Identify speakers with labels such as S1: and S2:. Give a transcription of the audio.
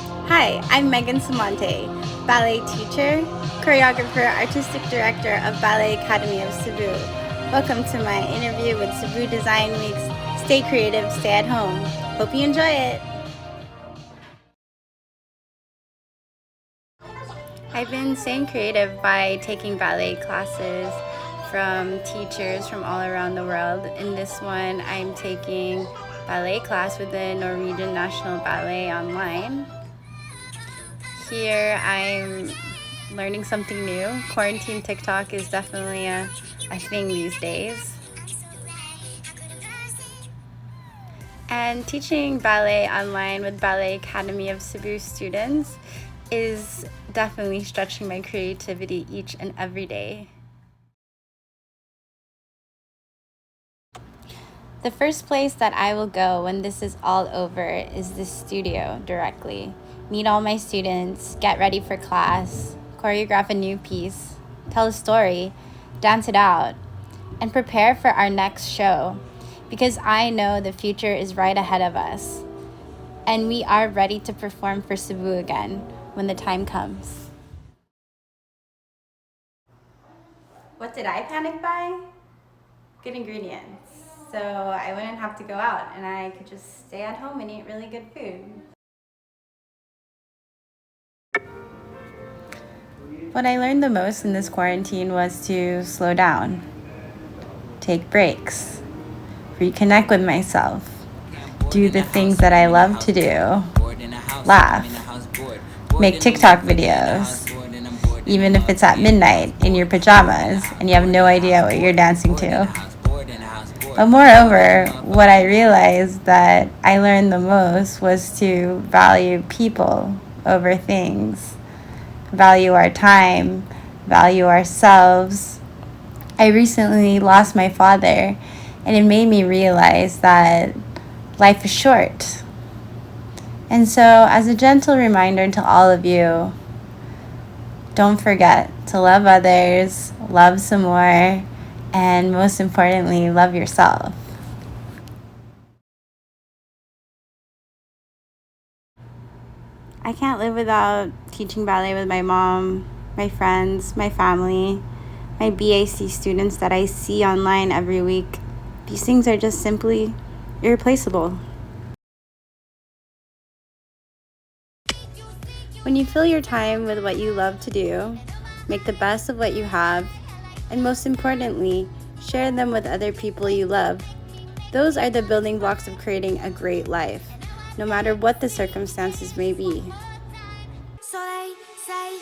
S1: Hi, I'm Meghan Samonte, ballet teacher, choreographer, artistic director of Ballet Academy of Cebu. Welcome to my interview with Cebu Design Week's Stay Creative, Stay at Home. Hope you enjoy it. I've been staying creative by taking ballet classes from teachers from all around the world. In this one, I'm taking ballet class with the Norwegian National Ballet online. Here I'm learning something new. Quarantine TikTok is definitely a thing these days. And teaching ballet online with Ballet Academy of Cebu students is definitely stretching my creativity each and every day. The first place that I will go when this is all over is the studio directly. Meet all my students, get ready for class, choreograph a new piece, tell a story, dance it out, and prepare for our next show because I know the future is right ahead of us. And we are ready to perform for Cebu again when the time comes. What did I panic buy? Good ingredients. So I wouldn't have to go out and I could just stay at home and eat really good food. What I learned the most in this quarantine was to slow down, take breaks, reconnect with myself, do the things that I love to do, laugh, make TikTok videos, even if it's at midnight in your pajamas and you have no idea what you're dancing to. But moreover, what I realized that I learned the most was to value people over things, value our time, value ourselves. I recently lost my father, and it made me realize that life is short. And so, as a gentle reminder to all of you, don't forget to love others, love some more, and most importantly, love yourself. I can't live without teaching ballet with my mom, my friends, my family, my BAC students that I see online every week. These things are just simply irreplaceable. When you fill your time with what you love to do, make the best of what you have, and most importantly, share them with other people you love, those are the building blocks of creating a great life, no matter what the circumstances may be. So they say